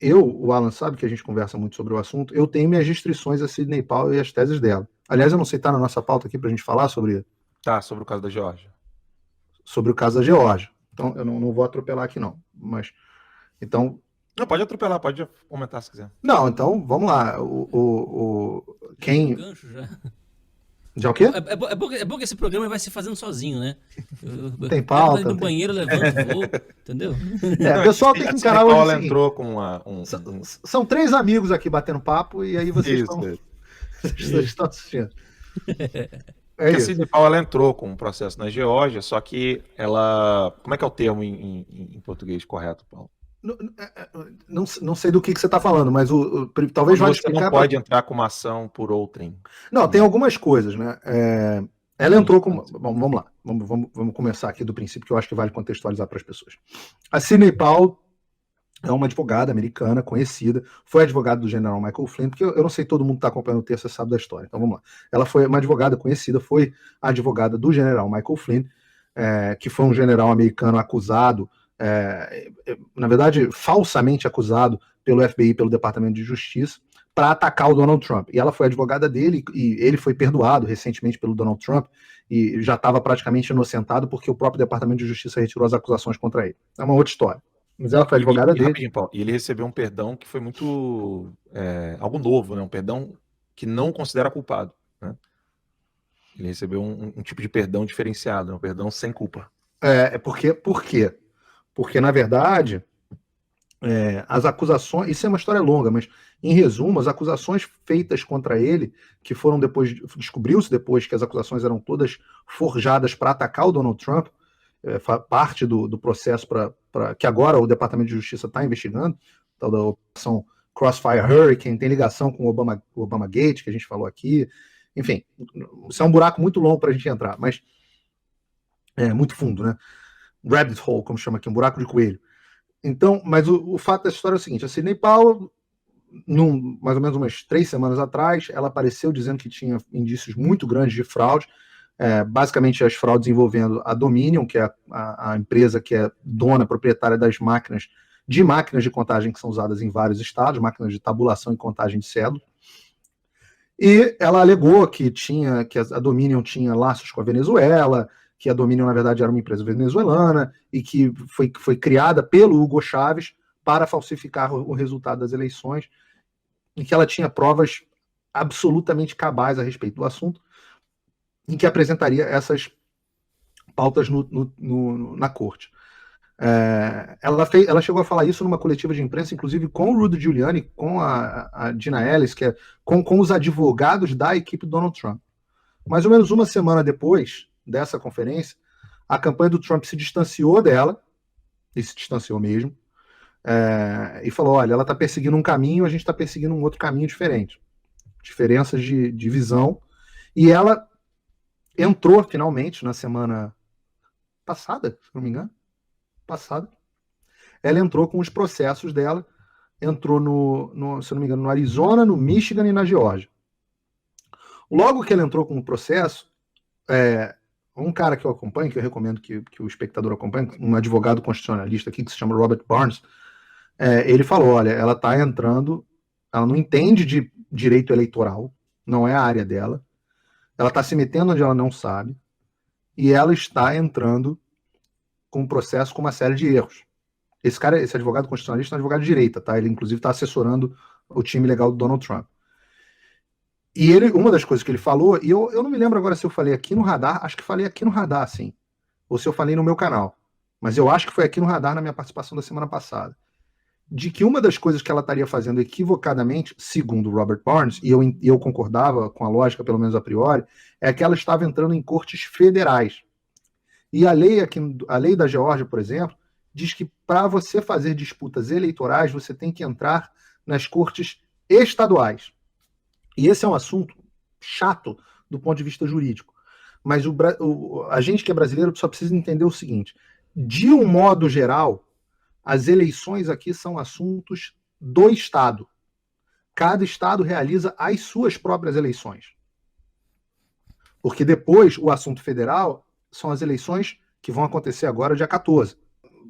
o Alan sabe que a gente conversa muito sobre o assunto, eu tenho minhas restrições a Sidney Powell e as teses dela. Aliás, eu não sei se está na nossa pauta aqui para a gente falar Tá, sobre o caso da Geórgia. sobre o caso da Geórgia. Então, eu não vou atropelar aqui, não. Mas, então... Não, pode atropelar, pode comentar se quiser. Não, então, vamos lá. Quem... Gancho já. Já o quê? É bom que esse programa vai se fazendo sozinho, né? Tem pauta. No banheiro, levanta, vou, entendeu? O pessoal tem que encarar hoje o seguinte. Entrou com São 3 amigos aqui batendo papo e aí vocês estão assistindo. A Sidney Powell entrou com um processo na Geórgia, só que ela... Como é que é o termo em português correto, Paulo? Não sei do que você está falando, mas talvez vai explicar. Você não pode entrar com uma ação por outrem. Não, tem algumas coisas, né? Ela entrou com... Bom, vamos lá. Vamos começar aqui do princípio, que eu acho que vale contextualizar para as pessoas. A Sidney Powell é uma advogada americana conhecida, foi advogada do general Michael Flynn, porque eu não sei, todo mundo está acompanhando o texto, você sabe da história, então vamos lá. Ela foi uma advogada conhecida, foi a advogada do general Michael Flynn, que foi um general americano acusado, na verdade, falsamente acusado pelo FBI, pelo Departamento de Justiça, para atacar o Donald Trump. E ela foi advogada dele, e ele foi perdoado recentemente pelo Donald Trump, e já estava praticamente inocentado, porque o próprio Departamento de Justiça retirou as acusações contra ele. É uma outra história. Mas ela foi advogada dele. E ele recebeu um perdão que foi muito... algo novo, né? Um perdão que não considera culpado, né? Ele recebeu um tipo de perdão diferenciado, um perdão sem culpa. Por quê? Porque, na verdade, as acusações... Isso é uma história longa, mas, em resumo, as acusações feitas contra ele, que foram depois... Descobriu-se depois que as acusações eram todas forjadas para atacar o Donald Trump, parte do processo que agora o Departamento de Justiça está investigando, tal da operação Crossfire Hurricane, tem ligação com o Obama Gate, que a gente falou aqui. Enfim, isso é um buraco muito longo para a gente entrar, mas é muito fundo, né? Rabbit hole, como chama aqui, um buraco de coelho. Então, mas o fato dessa história é o seguinte: a Sidney Powell, mais ou menos umas 3 semanas atrás, ela apareceu dizendo que tinha indícios muito grandes de fraude, basicamente as fraudes envolvendo a Dominion, que é a empresa que é dona, proprietária das máquinas de contagem que são usadas em vários estados, máquinas de tabulação e contagem de cédula. E ela alegou que a Dominion tinha laços com a Venezuela, que a Dominion, na verdade, era uma empresa venezuelana e que foi criada pelo Hugo Chávez para falsificar o resultado das eleições, e que ela tinha provas absolutamente cabais a respeito do assunto, em que apresentaria essas pautas na corte. Ela chegou a falar isso numa coletiva de imprensa, inclusive com o Rudy Giuliani, com a Gina Ellis, que é com os advogados da equipe do Donald Trump. Mais ou menos uma semana depois dessa conferência, a campanha do Trump se distanciou dela, e se distanciou mesmo, e falou: olha, ela está perseguindo um caminho, a gente está perseguindo um outro caminho diferente. Diferenças de visão. E ela entrou finalmente na semana passada, se não me engano. Ela entrou com os processos dela, entrou se não me engano, no Arizona, no Michigan e na Geórgia. Logo que ela entrou com o processo, um cara que eu acompanho, que eu recomendo que o espectador acompanhe, um advogado constitucionalista aqui que se chama Robert Barnes, ele falou: olha, ela está entrando, ela não entende de direito eleitoral, não é a área dela, ela está se metendo onde ela não sabe, e ela está entrando com um processo com uma série de erros. Esse advogado constitucionalista é um advogado de direita, tá? Ele, inclusive, está assessorando o time legal do Donald Trump. E uma das coisas que ele falou, e eu não me lembro agora se eu falei aqui no Radar, acho que falei aqui no Radar, sim, ou se eu falei no meu canal, mas eu acho que foi aqui no Radar na minha participação da semana passada, de que uma das coisas que ela estaria fazendo equivocadamente, segundo Robert Barnes, e eu concordava com a lógica, pelo menos a priori, é que ela estava entrando em cortes federais. E a lei da Geórgia, por exemplo, diz que para você fazer disputas eleitorais, você tem que entrar nas cortes estaduais. E esse é um assunto chato do ponto de vista jurídico. Mas a gente que é brasileiro só precisa entender o seguinte: de um modo geral, as eleições aqui são assuntos do Estado. Cada Estado realiza as suas próprias eleições. Porque depois, o assunto federal são as eleições que vão acontecer agora, dia 14.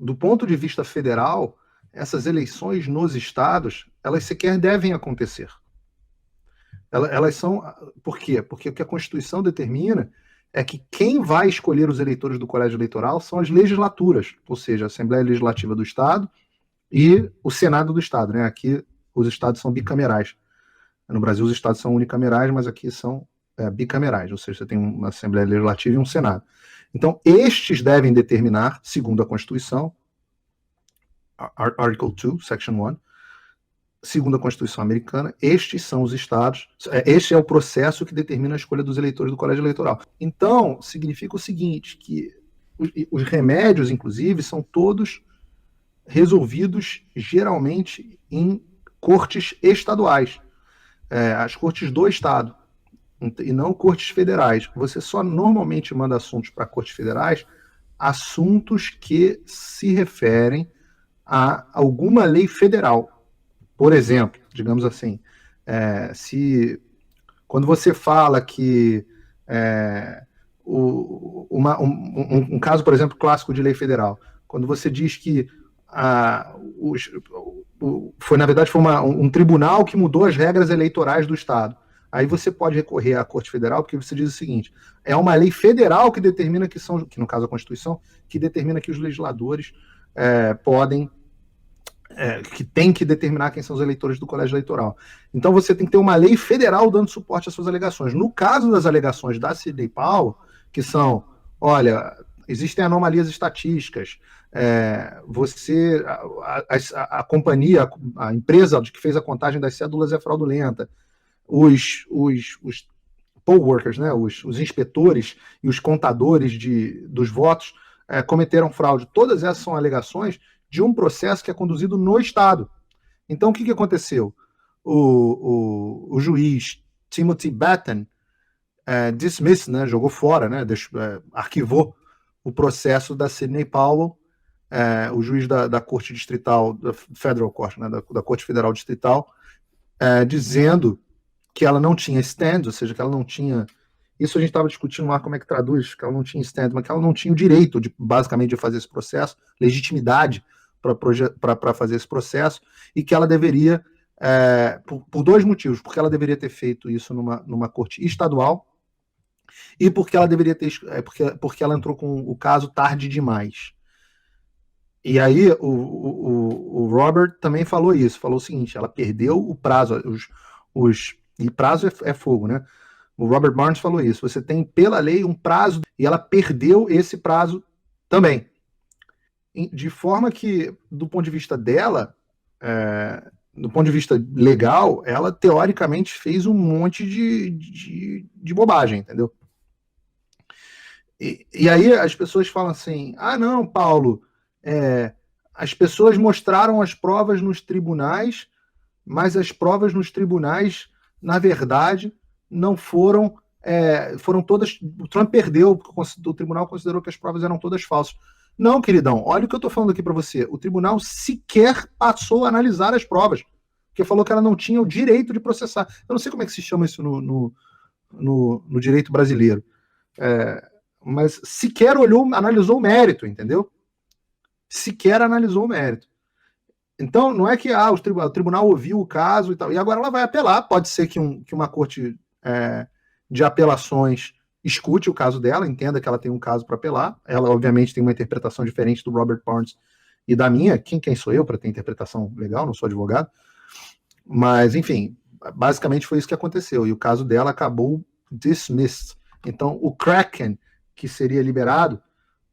Do ponto de vista federal, essas eleições nos estados, elas sequer devem acontecer. Elas são... Por quê? Porque o que a Constituição determina é que quem vai escolher os eleitores do colégio eleitoral são as legislaturas, ou seja, a Assembleia Legislativa do Estado e o Senado do Estado, né? Aqui os estados são bicamerais. No Brasil os estados são unicamerais, mas aqui são bicamerais, ou seja, você tem uma Assembleia Legislativa e um Senado. Então, estes devem determinar, segundo a Constituição, Article 2, Section 1, segundo a Constituição americana, estes são os estados, este é o processo que determina a escolha dos eleitores do colégio eleitoral. Então, significa o seguinte, que os remédios, inclusive, são todos resolvidos, geralmente, em cortes estaduais, as cortes do estado, e não cortes federais. Você só normalmente manda assuntos para cortes federais, assuntos que se referem a alguma lei federal. Por exemplo, digamos assim, quando você fala que um caso, por exemplo, clássico de lei federal, quando você diz que na verdade foi um tribunal que mudou as regras eleitorais do Estado, aí você pode recorrer à Corte Federal, porque você diz o seguinte: é uma lei federal que determina que no caso a Constituição, que determina que os legisladores podem que tem que determinar quem são os eleitores do colégio eleitoral. Então você tem que ter uma lei federal dando suporte às suas alegações. No caso das alegações da Sidney Powell, que são, olha, existem anomalias estatísticas, a companhia, a empresa que fez a contagem das cédulas é fraudulenta, os poll workers, né, os inspetores e os contadores dos votos cometeram fraude. Todas essas são alegações de um processo que é conduzido no Estado. Então, o que aconteceu? O juiz Timothy Batten dismissed, né, jogou fora, né, arquivou o processo da Sidney Powell, o juiz da Corte Distrital, da Federal Court, né, da Corte Federal Distrital, dizendo que ela não tinha stand, ou seja, que ela não tinha... Isso a gente estava discutindo lá como é que traduz, que ela não tinha stand, mas que ela não tinha o direito, basicamente, de fazer esse processo, legitimidade para fazer esse processo, e que ela deveria, por dois motivos, porque ela deveria ter feito isso numa corte estadual, e porque ela deveria ter, porque ela entrou com o caso tarde demais. E aí o Robert também falou isso, falou o seguinte: ela perdeu o prazo, e prazo é fogo, né? O Robert Barnes falou isso, você tem pela lei um prazo, e ela perdeu esse prazo também. De forma que, do ponto de vista dela, do ponto de vista legal, ela teoricamente fez um monte de bobagem, entendeu? E aí as pessoas falam assim: ah, não, Paulo, as pessoas mostraram as provas nos tribunais, mas as provas nos tribunais, na verdade, não foram todas... O Trump perdeu, porque o tribunal considerou que as provas eram todas falsas. Não, queridão, olha o que eu estou falando aqui para você. O tribunal sequer passou a analisar as provas, porque falou que ela não tinha o direito de processar. Eu não sei como é que se chama isso no direito brasileiro. Mas sequer analisou o mérito, entendeu? Sequer analisou o mérito. Então, não é que o tribunal ouviu o caso e tal, e agora ela vai apelar. Pode ser que uma corte de apelações escute o caso dela, entenda que ela tem um caso para apelar. Ela, obviamente, tem uma interpretação diferente do Robert Barnes e da minha. Quem sou eu para ter interpretação legal? Não sou advogado. Mas, enfim, basicamente foi isso que aconteceu. E o caso dela acabou dismissed. Então, o Kraken, que seria liberado,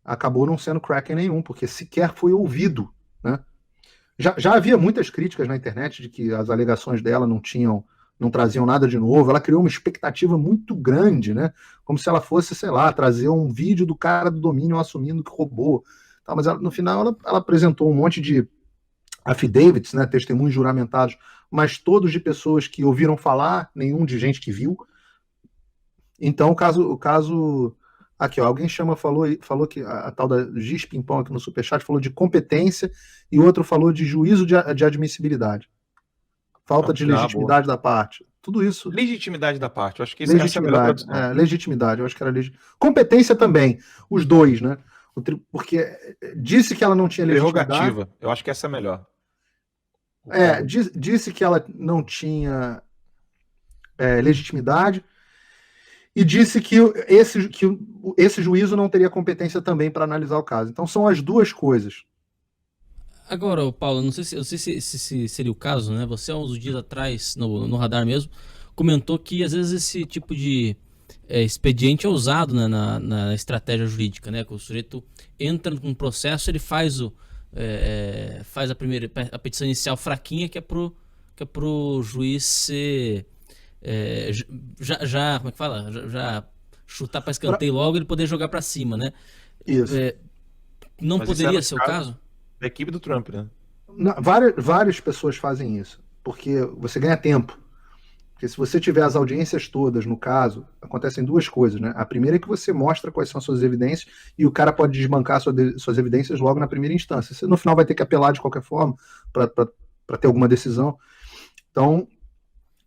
acabou não sendo Kraken nenhum, porque sequer foi ouvido, né? Já havia muitas críticas na internet de que as alegações dela não traziam nada de novo. Ela criou uma expectativa muito grande, né? Como se ela fosse, sei lá, trazer um vídeo do cara do domínio assumindo que roubou. Mas no final ela apresentou um monte de affidavits, né, testemunhos juramentados, mas todos de pessoas que ouviram falar, nenhum de gente que viu. Então o caso aqui, ó, alguém falou que a tal da Giz Pimpão aqui no Superchat falou de competência e outro falou de juízo de admissibilidade. Falta de legitimidade da parte. Tudo isso. Legitimidade da parte. Eu acho que essa é a melhor tradução. Legitimidade. Eu acho que era competência também. Os dois, né? Porque disse que ela não tinha legitimidade. Prerrogativa. Eu acho que essa é a melhor. Disse que ela não tinha legitimidade e disse que esse juízo não teria competência também para analisar o caso. Então são as duas coisas. Agora, Paulo, não sei se seria o caso, né? Você, há uns dias atrás, no radar mesmo, comentou que às vezes esse tipo de expediente é usado, né, na estratégia jurídica, né? Que o sujeito entra com um processo, ele faz a petição inicial fraquinha, que é pro juiz ser como é que fala? Já chutar para escanteio logo, ele poder jogar para cima, né? Isso. Não Mas poderia ser o caso? Da equipe do Trump, né? Várias pessoas fazem isso, porque você ganha tempo. Porque se você tiver as audiências todas, no caso, acontecem duas coisas, né? A primeira é que você mostra quais são as suas evidências e o cara pode desbancar suas evidências logo na primeira instância. Você no final vai ter que apelar de qualquer forma para ter alguma decisão. Então,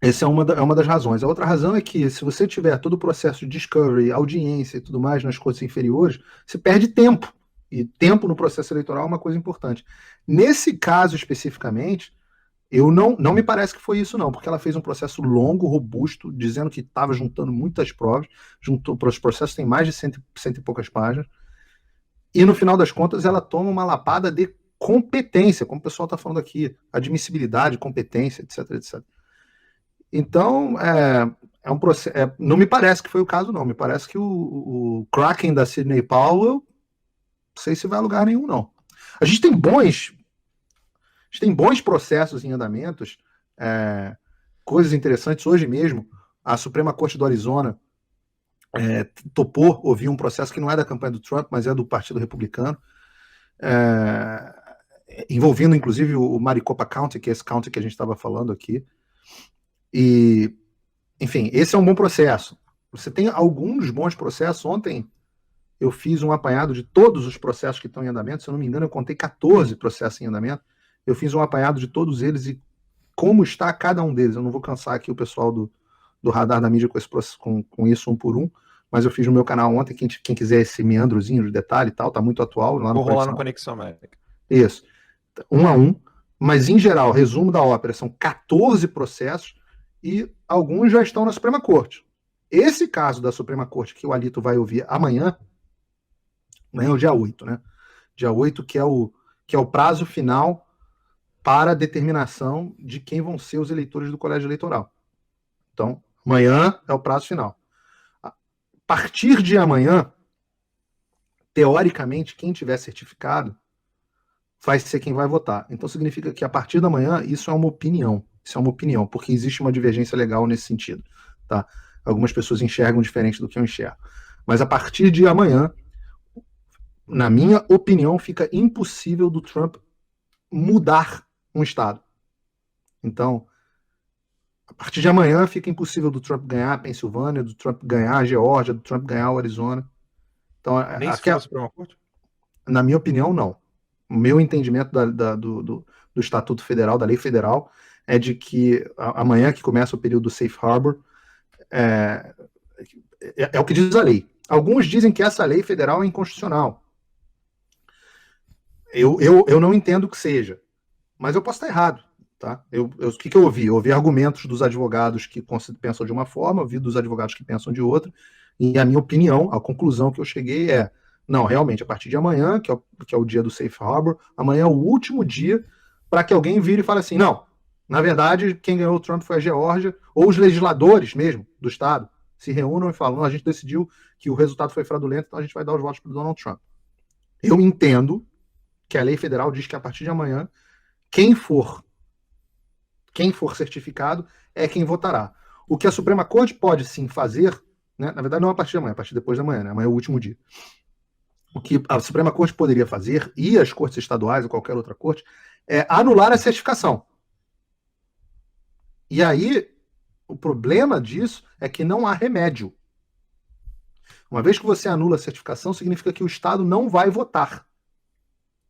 essa é uma das razões. A outra razão é que se você tiver todo o processo de discovery, audiência e tudo mais nas cortes inferiores, você perde tempo. E tempo no processo eleitoral é uma coisa importante. Nesse caso especificamente, não me parece que foi isso não, porque ela fez um processo longo, robusto, dizendo que estava juntando muitas provas, os processos têm mais de cento e poucas páginas, e no final das contas ela toma uma lapada de competência, como o pessoal está falando aqui, admissibilidade, competência, etc, etc. Então, um processo, não me parece que foi o caso não, me parece que o Kraken da Sidney Powell, não sei se vai a lugar nenhum, não. A gente tem bons processos em andamentos, coisas interessantes. Hoje mesmo, a Suprema Corte do Arizona topou ouvir um processo que não é da campanha do Trump, mas é do Partido Republicano, envolvendo inclusive o Maricopa County, que é esse county que a gente estava falando aqui. E, enfim, esse é um bom processo. Você tem alguns bons processos. Ontem eu fiz um apanhado de todos os processos que estão em andamento. Se eu não me engano, eu contei 14 processos em andamento. Eu fiz um apanhado de todos eles e como está cada um deles. Eu não vou cansar aqui o pessoal do radar da mídia com isso um por um, mas eu fiz no meu canal ontem. Quem quiser esse meandrozinho de detalhe e tal, tá muito atual. Vou rolar no Conexão América. Isso. Um a um. Mas, em geral, resumo da ópera, são 14 processos e alguns já estão na Suprema Corte. Esse caso da Suprema Corte que o Alito vai ouvir amanhã, é o dia 8, né? Dia 8, que é o prazo final para a determinação de quem vão ser os eleitores do colégio eleitoral. Então, amanhã é o prazo final. A partir de amanhã, teoricamente, quem tiver certificado vai ser quem vai votar. Então, significa que a partir da manhã, isso é uma opinião. Isso é uma opinião, porque existe uma divergência legal nesse sentido. Tá? Algumas pessoas enxergam diferente do que eu enxergo. Mas a partir de amanhã, na minha opinião, fica impossível do Trump mudar um estado. Então, a partir de amanhã fica impossível do Trump ganhar a Pensilvânia, do Trump ganhar a Geórgia, do Trump ganhar o Arizona. Então, nem se for a Suprema Corte? Na minha opinião, não. O meu entendimento do Estatuto Federal, da lei federal, é de que amanhã que começa o período do Safe Harbor, é o que diz a lei. Alguns dizem que essa lei federal é inconstitucional. Eu não entendo que seja, mas eu posso estar errado. Tá? O que eu ouvi? Eu ouvi argumentos dos advogados que pensam de uma forma, ouvi dos advogados que pensam de outra, e a minha opinião, a conclusão que eu cheguei é, não, realmente, a partir de amanhã, que é o dia do Safe Harbor, amanhã é o último dia para que alguém vire e fale assim, não, na verdade, quem ganhou o Trump foi a Geórgia, ou os legisladores mesmo do estado se reúnam e falam, não, a gente decidiu que o resultado foi fraudulento, então a gente vai dar os votos para o Donald Trump. Eu entendo que a lei federal diz que a partir de amanhã, quem for certificado é quem votará. O que a Suprema Corte pode sim fazer, né, na verdade não a partir de amanhã, a partir depois da manhã, né, amanhã é o último dia. O que a Suprema Corte poderia fazer, e as cortes estaduais ou qualquer outra corte, é anular a certificação. E aí, o problema disso é que não há remédio. Uma vez que você anula a certificação, significa que o Estado não vai votar.